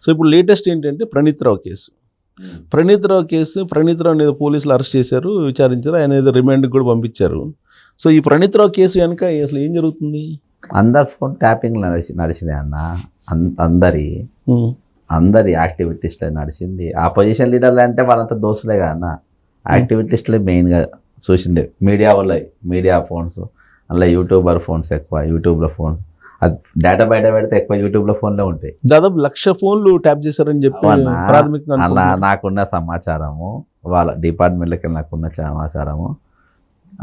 So ఇప్పుడు latest ఏంటంటే ప్రణీత్ రావు case. Praneeth రావు అనేది పోలీసులు అరెస్ట్ చేశారు, విచారించారు, ఆయన ఏదో రిమాండ్కి కూడా పంపించారు. సో ఈ ప్రణీత్ రావు కేసు వెనక అసలు ఏం జరుగుతుంది? అందరు ఫోన్ ట్యాపింగ్ నడిచినాయి అన్న. అందరి యాక్టివిటీస్లో నడిచింది. ఆపోజిషన్ లీడర్లు అంటే వాళ్ళంతా దోస్తులే కదా అన్న. యాక్టివిటీస్లో మెయిన్గా చూసిందే మీడియా ఫోన్స్, అలా యూట్యూబర్ ఫోన్స్ ఎక్కువ, యూట్యూబ్లో ఫోన్స్. అది డేటా బయట పెడితే ఎక్కువ యూట్యూబ్లో ఫోన్లో ఉంటాయి. దాదాపు 1,00,000 ఫోన్లు ట్యాప్ చేశారని చెప్పి అలా నాకున్న సమాచారము, వాళ్ళ డిపార్ట్మెంట్లకి నాకున్న సమాచారము,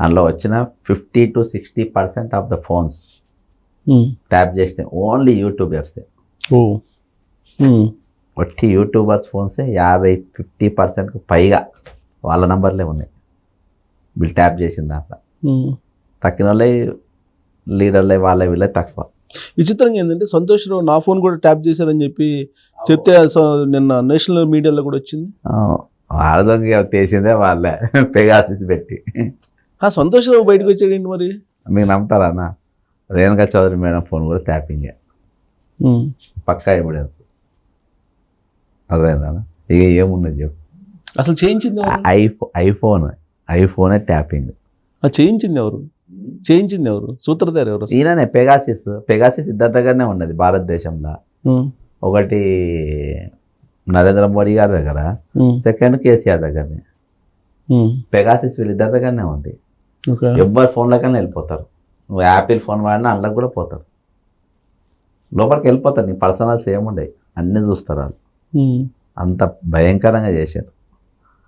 అందులో వచ్చిన 50 to 60% of the phones tap చేస్తే ఓన్లీ యూట్యూబర్సే. ఒట్టి యూట్యూబర్స్ ఫోన్సే 50-50% పైగా వాళ్ళ నంబర్లే ఉన్నాయి వీళ్ళు ట్యాప్ చేసిన దాంట్లో. తక్కిన వాళ్ళే లీడర్లే వాళ్ళే వీళ్ళే తక్కువ. విచిత్రంగా ఏంటంటే సంతోష్ రావు నా ఫోన్ కూడా ట్యాప్ చేశారని చెప్పి చెప్తే నిన్న నేషనల్ మీడియాలో కూడా వచ్చింది. ఆడదొంగ చేసిందే వాళ్ళే పెగాసిస్ పెట్టి. సంతోష్ రావు బయటకు వచ్చాడండి. మరి మీకు నమ్ముతారా అన్న? రేణుకా చౌదరి మేడం ఫోన్ కూడా ట్యాపింగే పక్కా ఎవిడెన్స్. అదేనా ఇక ఏమున్నది చెప్పు. అసలు చేయించింది ఐఫోనే ట్యాపింగ్. చేయించింది ఎవరు? సూత్రధారి ఎవరు? ఈయననే పెగాసిస్ ఇద్దరి దగ్గరనే ఉన్నది భారతదేశంలో. ఒకటి నరేంద్ర మోడీ గారి దగ్గర, సెకండ్ కేసీఆర్ దగ్గరనే. పెగాసిస్ వీళ్ళిద్దరి దగ్గరనే ఉంది. ఎవ్వరి ఫోన్లకన్నా వెళ్ళిపోతారు. నువ్వు యాపిల్ ఫోన్ వాడినా అందులోకి కూడా పోతారు, లోపలికి వెళ్ళిపోతారు. నీ పర్సనల్స్ ఏముండవు, అన్నీ చూస్తారు వాళ్ళు. అంత భయంకరంగా చేశారు.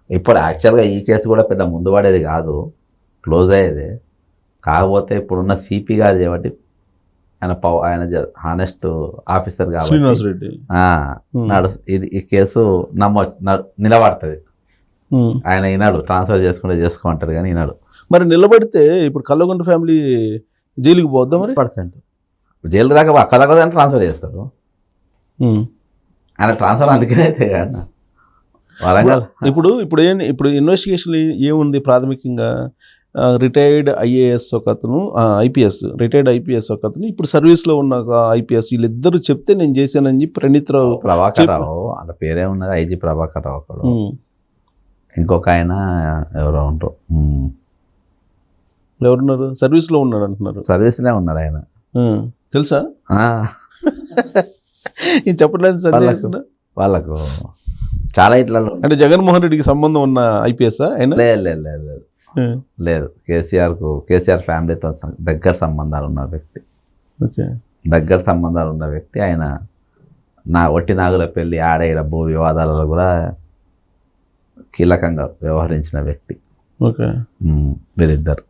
ఇప్పుడు యాక్చువల్గా ఈ కేసు కూడా పెద్ద ముందు పడేది కాదు, క్లోజ్ అయ్యేది. కాకపోతే ఇప్పుడున్న సిపి గారు కాబట్టి ఆయన హానెస్ట్ ఆఫీసర్ కాబట్టి ఇది ఈ కేసు నిలబడుతుంది. ఆయన ఈనాడు ట్రాన్స్ఫర్ చేసుకోమంటారు కానీ ఈనాడు. మరి నిలబడితే ఇప్పుడు కల్లగొండ ఫ్యామిలీ జైలుకి పోద్దాం. మరి జైలు దాకా కలగదా ట్రాన్స్ఫర్ చేస్తారు. ఆయన ట్రాన్స్ఫర్ అందుకనే అయితే కదా వరంగల్. ఇప్పుడు ఇన్వెస్టిగేషన్ ఏముంది? ప్రాథమికంగా రిటైర్డ్ ఐఏఎస్ ఒక అతను, రిటైర్డ్ ఐపీఎస్ ఒక అతను, ఇప్పుడు సర్వీస్లో ఉన్న ఒక ఐపీఎస్, వీళ్ళిద్దరు చెప్తే నేను చేశానని చెప్పి ప్రణీత్ రావు, ప్రభాకర్ రావు వాళ్ళ పేరే ఉన్నది, ఐజీ ప్రభాకర్ రావు ఒకడు, ఇంకొక ఆయన ఎవరో ఉంటారు. ఎవరున్నారు? సర్వీస్లో ఉన్నాడు అంటున్నారు. సర్వీస్లో ఉన్నాడు ఆయన, తెలుసా? చెప్పట్లేదు వాళ్ళకు చాలా ఇట్లా. అంటే జగన్మోహన్ రెడ్డికి సంబంధం ఉన్న ఐపీఎస్ ఆయన? లేదు, కేసీఆర్ ఫ్యామిలీతో దగ్గర సంబంధాలు ఉన్న వ్యక్తి. ఆయన ఒట్టి నాగుల పెళ్లి ఆడేడ భూ వివాదాలలో కూడా కీలకంగా వ్యవహరించిన వ్యక్తి. వీళ్ళిద్దరు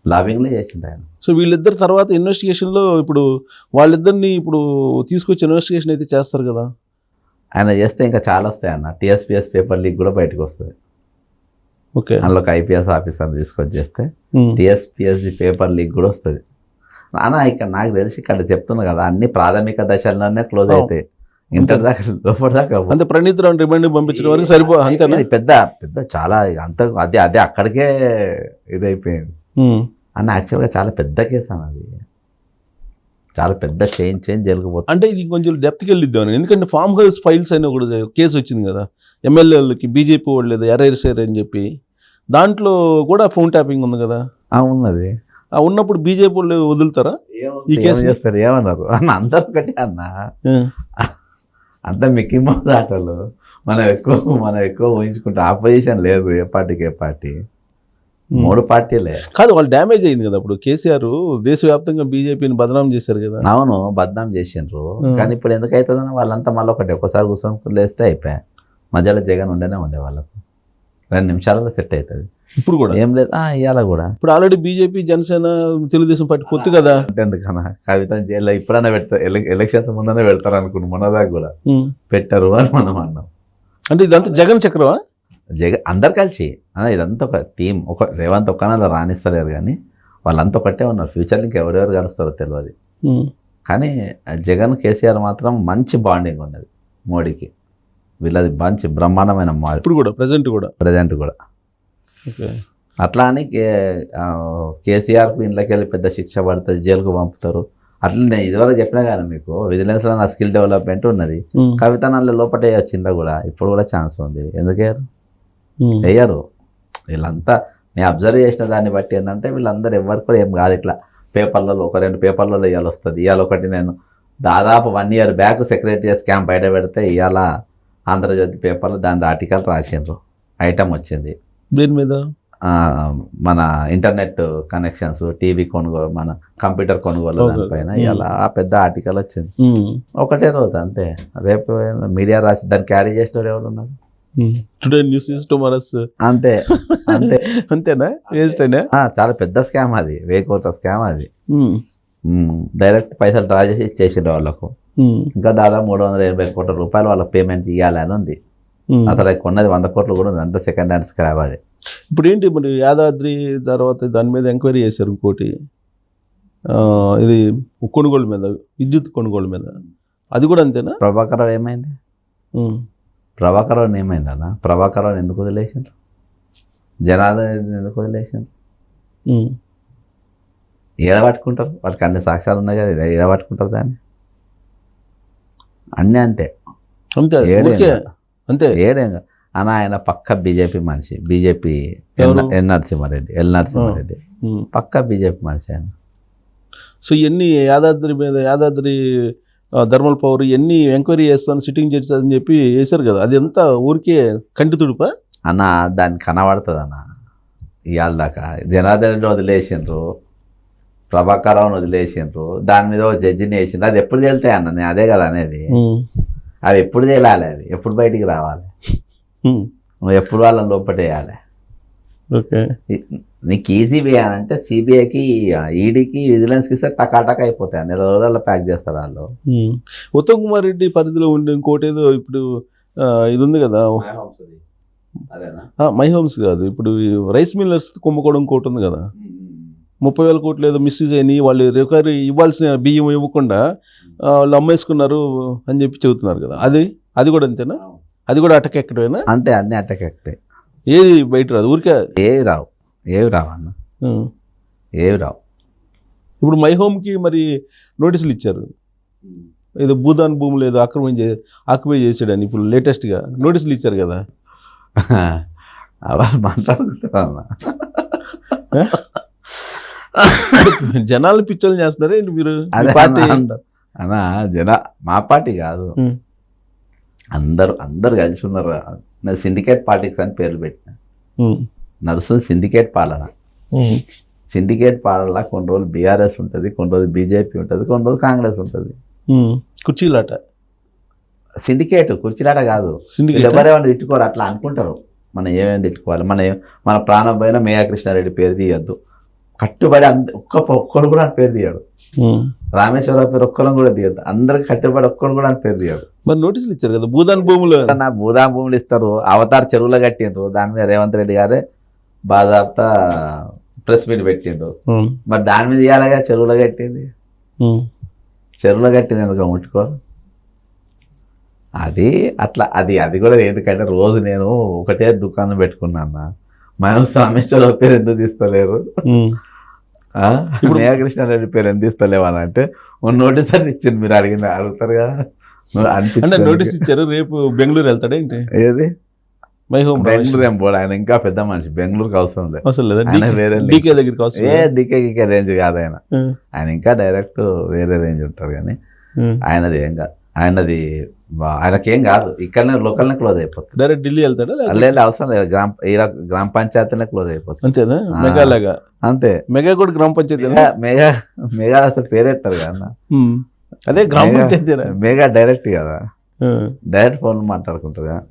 లాబింగ్లో చేసిండు ఆయన. సో వీళ్ళిద్దరు తర్వాత ఇన్వెస్టిగేషన్లో ఇప్పుడు వాళ్ళిద్దరిని తీసుకొచ్చి ఇన్వెస్టిగేషన్ అయితే చేస్తారు కదా. ఆయన చేస్తే ఇంకా చాలా వస్తాయి అన్న. టీఎస్పీఎస్ పేపర్ లీక్ కూడా బయటకు వస్తుంది. అందులో ఒక ఐపీఎస్ ఆఫీసర్ తీసుకొచ్చి చేస్తే టీఎస్పీఎస్ది పేపర్ లీక్ కూడా వస్తుంది అన్న. ఇక్కడ నాకు తెలిసి ఇక్కడ చెప్తున్నా కదా, అన్ని ప్రాథమిక దశల్లోనే క్లోజ్ అవుతాయి. ఇంటర్ దాకా లోపల దాకా అంతే. ప్రణీత్ రావు రిమాండ్ పంపించిన వరకు సరిపో అంతేనా? పెద్ద చాలా అదే అక్కడికే ఇదైపోయింది అన్న. యాక్చువల్గా చాలా పెద్ద కేసు అన్నది, చాలా పెద్ద చేంజ్ జరిగిపోతుంది. అంటే ఇది కొంచెం డెప్త్కి వెళ్ళిద్దాం. ఎందుకంటే ఫామ్ హౌస్ ఫైల్స్ అయినా కూడా కేసు వచ్చింది కదా, ఎమ్మెల్యేలకి బీజేపీ వాళ్ళు లేదా ఎర్రర్ అని చెప్పి, దాంట్లో కూడా ఫోన్ ట్యాపింగ్ ఉంది కదా. ఉన్నది. ఉన్నప్పుడు బీజేపీ వాళ్ళు వదులుతారా ఈ కేసు? చేస్తారు ఏమన్నారు అన్న? అందరూ ఒకటే అన్న, అంతా మిక్కీ మౌస్ ఆటలు. మనం ఎక్కువ ఊహించుకుంటే ఆపోజిషన్ లేదు, ఏ పార్టీ 3 పార్టీలే కాదు. వాళ్ళు డ్యామేజ్ అయింది కదా అప్పుడు. కేసీఆర్ దేశవ్యాప్తంగా బీజేపీని బదనాం చేశారు కదా. అవును, బదనాం చేసిండ్రు. కానీ ఇప్పుడు ఎందుకు అవుతుందని వాళ్ళంతా మళ్ళీ ఒకసారి కూర్చొని లేస్తే అయిపోయా. మధ్యలో జగన్ ఉండే వాళ్ళకు 2 నిమిషాలలో సెట్ అవుతుంది. ఇప్పుడు కూడా ఏం లేదు ఇవాళ కూడా. ఇప్పుడు already BJP, Janasena, Telugu Desam party పొత్తు కదా. ఎందుకన్నా కవిత జైల్లో ఇప్పుడైనా పెడతారు, ఎలక్షన్ ముందనే పెడతారు అనుకున్నాం. మొన్నదాకా కూడా పెట్టరు అని మనం అన్నాం. అంటే ఇదంతా జగన్ చక్రమా? అందరు కలిసి ఇదంతా ఒక టీం. రేవంత్ ఒక్కనలో రాణిస్తలేరు కానీ వాళ్ళంతా ఒకటే ఉన్నారు. ఫ్యూచర్లో ఇంకా ఎవరెవరు కలుస్తారో తెలియదు. కానీ జగన్ కేసీఆర్ మాత్రం మంచి బాండింగ్ ఉన్నది మోడీకి. వీళ్ళది మంచి బ్రహ్మాండమైన ఇప్పుడు కూడా ప్రజెంట్ కూడా అట్లా అని కేసీఆర్కు ఇంట్లోకి వెళ్ళి పెద్ద శిక్ష పడుతుంది, జైలుకు పంపుతారు. అట్లా నేను ఇదివరకు చెప్పినా కానీ మీకు విజిలెన్స్లో నా స్కిల్ డెవలప్మెంట్ ఉన్నది. కవిత నల్ల లోపల వేయొచ్చిందా కూడా, ఇప్పుడు కూడా ఛాన్స్ ఉంది. ఎందుకు వేయరు వీళ్ళంతా? నేను అబ్జర్వ్ చేసిన దాన్ని బట్టి ఏంటంటే వీళ్ళందరూ ఎవరికి కూడా ఏం కాదు. ఇట్లా పేపర్లలో ఒక 2 పేపర్లలో ఇవాళ వస్తుంది. ఇవాళ ఒకటి నేను దాదాపు 1 year బ్యాక్ సెక్రటరియట్ స్కామ్ బయట పెడితే ఇవాళ ఆంధ్రజ్యోతి పేపర్లో దాని ఆర్టికల్ రాసిండ్రు, ఐటమ్ వచ్చింది. దేని మీద? మన ఇంటర్నెట్ కనెక్షన్స్, టీవీ కొనుగోలు, మన కంప్యూటర్ కొనుగోలు దానిపైన ఇలా పెద్ద ఆర్టికల్ వచ్చింది. ఒకటే రోజు అంతే. రేపు మీడియా రాసి దాన్ని క్యారీ చేసిన ఎవరు ఉన్నారు? Today news is tomorrow's. అంతే అంతే అంతేనా? చాలా పెద్ద స్కామ్ అది, 1000 కోట్ల స్కామ్ అది. డైరెక్ట్ పైసలు డ్రా చేసి ఇచ్చేసిండ్రు వాళ్ళకు. ఇంకా దాదాపు 380 కోట్ల రూపాయలు వాళ్ళకి పేమెంట్ ఇవ్వాలని ఉంది. అసలు కొన్నది 100 కోట్లు కూడా ఉంది. అంత సెకండ్ హ్యాండ్ స్క్రాప్ అది. ఇప్పుడు ఏంటి మరి యాదాద్రి తర్వాత దాని మీద ఎంక్వైరీ చేశారు ఇంకోటి, ఇది కొనుగోలు మీద, విద్యుత్ కొనుగోలు మీద, అది కూడా అంతేనా? ప్రభాకర్ ఏమైంది? ప్రభాకర్ ఏమైంది అన్న? ప్రభాకర్ ఎందుకు వదిలేసిండ్రు? జనార్దన్ ఎందుకు వదిలేసిండ్రు? ఏడబట్టుకుంటారు? వాళ్ళకి అన్ని సాక్ష్యాలు ఉన్నాయి కదా, ఏడబట్టుకుంటారు దాన్ని. అన్నీ అంతే అంతే అంతే. ఏడేం అన్న, ఆయన పక్క బీజేపీ మనిషి. బీజేపీ ఎల్ నరసింహారెడ్డి పక్క బీజేపీ మనిషి ఆయన. సో ఎన్ని యాదాద్రి థర్మల్ పవర్ ఎన్ని ఎంక్వైరీ చేస్తాను, సిట్టింగ్ జడ్జి అని చెప్పి వేశారు కదా, అది ఎంత ఊరికే కంటి తుడుపా అన్న? దాన్ని కనబడుతుంది అన్న. ఇవాళ దాకా జనార్దన్ రెడ్డి వదిలేసిండ్రు, ప్రభాకరరావుని వదిలేసిండ్రు, దాని మీద జడ్జిని వేసిండ్రు. అది ఎప్పుడు తేలుతాయి అన్న? నేను అదే కదా అనేది. అవి ఎప్పుడు తేలాలి? అవి ఎప్పుడు బయటికి రావాలి? నువ్వు ఎప్పుడు వాళ్ళని లోపటేయాలి? ఓకే, నీకు ఈజీ వేయాలంటే సిబిఐకి, ఈడీకి, విజిలెన్స్కి ఇస్తే టకాటక్ అయిపోతాయి. 2 రోజుల్లో ప్యాక్ చేస్తారు వాళ్ళు. ఉత్తమ్ కుమార్ రెడ్డి పరిధిలో ఉండే ఇంకోటి ఏదో ఇప్పుడు ఇది ఉంది కదా, మై హోమ్స్ కాదు, ఇప్పుడు రైస్ మిల్లర్స్ కుంభకోణం ఇంకోటి ఉంది కదా, 30,000 కోట్లు ఏదో మిస్యూజ్ అయినాయి, వాళ్ళు రికవరీ ఇవ్వాల్సిన బియ్యం ఇవ్వకుండా వాళ్ళు అమ్మేసుకున్నారు అని చెప్పి చెబుతున్నారు కదా, అది కూడా అంతేనా? అది కూడా అటకెక్కడమేనా? అంతే, అన్నీ అటకెక్తాయి. ఏది బయట రాదు, ఊరికే ఏవి రావు అన్న, ఏవి రావు. ఇప్పుడు మై హోమ్కి మరి నోటీసులు ఇచ్చారు, ఏదో భూదాన్ భూములు ఏదో ఆక్యుపై చేసాడని ఇప్పుడు లేటెస్ట్గా నోటీసులు ఇచ్చారు కదా. వాళ్ళు మాట్లాడుకుంటారన్న, జనాలు పిచ్చోళ్ళు చేస్తున్నారే మీరు? పార్టీ అన్నా, మా పార్టీ కాదు, అందరు కలిసి ఉన్నారు. సిండికేట్ పాలిటిక్స్ అని పేర్లు పెట్టిన నడుస్తుంది. సిండికేట్ పాలన. సిండికేట్ పాలన కొన్ని రోజులు బీఆర్ఎస్ ఉంటుంది, కొన్ని రోజులు బీజేపీ ఉంటుంది, కొన్ని రోజులు కాంగ్రెస్ ఉంటుంది. కుర్చీలాట. సిండికేట్ కుర్చీలాట కాదు. ఎవరేమన్నా తిట్టుకోరు, అట్లా అనుకుంటారు. మనం ఏమేమి తిట్టుకోవాలి, మన ప్రాణం పైన మేఘా కృష్ణారెడ్డి పేరు తీయద్దు, కట్టుబడి ఒక్కడు కూడా పేరు తీయడు. రామేశ్వరరావు పేరు ఒక్కరం కూడా తీయద్దు, అందరికి కట్టుబడి ఒక్కడు కూడా పేరు తీయడు. మరి నోటీసులు ఇచ్చారు కదా భూదాన్ భూములు. భూదాన్ భూములు ఇస్తారు, అవతార్ చెరువులో కట్టిండ్రు, దాని మీద రేవంత్ రెడ్డి గారే బాజాబ్తా ప్రెస్ మీట్ పెట్టిండ్రు. మరి దాని మీద ఇవ్వాలగా చెరువులో కట్టింది, చెరువులో కట్టింది ఎందుకు ముట్టుకోరు? అది అట్లా, అది కూడా ఎందుకంటే రోజు నేను ఒకటే దుకాణం పెట్టుకున్నా. మహేష్ రామేశ్వరరావు పేరు ఎందుకు తీసుకోలేరు, మేఘా కృష్ణారెడ్డి పేరు ఎందుకు తీసుకోలేవని అంటే నోటీస్ అని ఇచ్చింది. మీరు అడుగుతారు కదా, అంటే నోటీస్ ఇచ్చారు. రేపు బెంగళూరు వెళ్తాడా ఏంటి? ఏది మై హోమ్? బెంగళూరు ఏం పోడు, ఆయన ఇంకా పెద్ద మనిషి, బెంగళూరుకి అవసరం లేదు. అసలు లేదా వేరే డీకే దగ్గరికి అవసరం. డీకే రేంజ్ కాదు ఆయన ఇంకా డైరెక్ట్ వేరే రేంజ్ ఉంటారు. కానీ ఆయనది ఏం కాదు, ఆయనకేం కాదు. ఇక్కడనే లోకల్నే క్లోజ్ అయిపోతుంది. డైరెక్ట్ ఢిల్లీ వెళ్తాడా? లేదు, అవసరం లేదు. గ్రామ పంచాయతీనే క్లోజ్ అయిపోతుంది. అంతేనా? మెగా లాగా. అంతే, మెగా కూడా గ్రామ పంచాయతీ. మెగా అసలు పేరెత్తారు కదా, అదే గ్రామ పంచాయతీ. మెగా డైరెక్ట్ కదా, డైరెక్ట్ ఫోన్ మాట్లాడుకుంటారు కదా.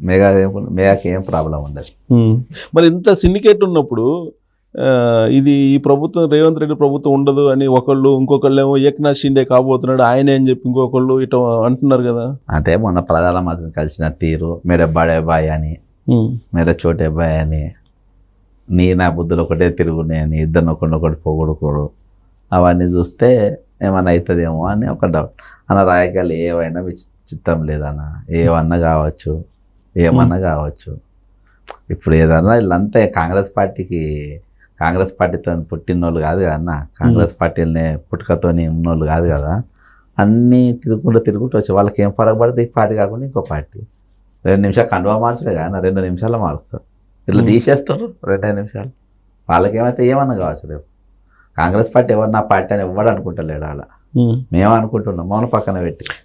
మెగాకి ఏం ప్రాబ్లం ఉండదు. మరి ఇంత సిండికేట్ ఉన్నప్పుడు ఇది ఈ ప్రభుత్వం, రేవంత్ రెడ్డి ప్రభుత్వం ఉండదు అని ఒకళ్ళు, ఇంకొకళ్ళు ఏమో ఏక్నాథ్ షిండే కాబోతున్నాడు ఆయనే అని చెప్పి ఇంకొకళ్ళు ఇట అంటున్నారు కదా. అంటే మొన్న ప్రధానమంత్రిని కలిసిన తీరు, మేరే బడే బాయ్ అని, మేరే చోటే బాయ్ అని, నా బుద్ధులు ఒకటే తిరుగున్నాయని, ఇద్దరిని ఒకటి పొగడుకోడు, అవన్నీ చూస్తే ఏమన్నా అవుతుందేమో అని ఒక డౌట్. అన్న రాజకీయాలు ఏవైనా చిత్తం లేదన్న, ఏమన్నా కావచ్చు. ఇప్పుడు ఏదన్నా వీళ్ళంతా కాంగ్రెస్ పార్టీకి కాంగ్రెస్ పార్టీతో పుట్టినోళ్ళు కాదు కదా అన్న, కాంగ్రెస్ పార్టీలనే పుట్టుకతోని ఉన్నోళ్ళు కాదు కదా, అన్నీ తిరుగుకుంటూ వచ్చి వాళ్ళకి ఏం పడబడితే ఈ పార్టీ కాకుండా ఇంకో పార్టీ 2 నిమిషాలు కండువా మార్చలే కానీ 2 నిమిషాల్లో మారుస్తారు, ఇట్లా తీసేస్తారు 2 నిమిషాలు. వాళ్ళకేమైతే ఏమన్నా కావచ్చు రేపు. కాంగ్రెస్ పార్టీ ఎవరు నా పార్టీ అని ఎవడు అనుకుంటలేడు ఆడ, మేము అనుకుంటున్నాం మౌన పక్కన పెట్టి.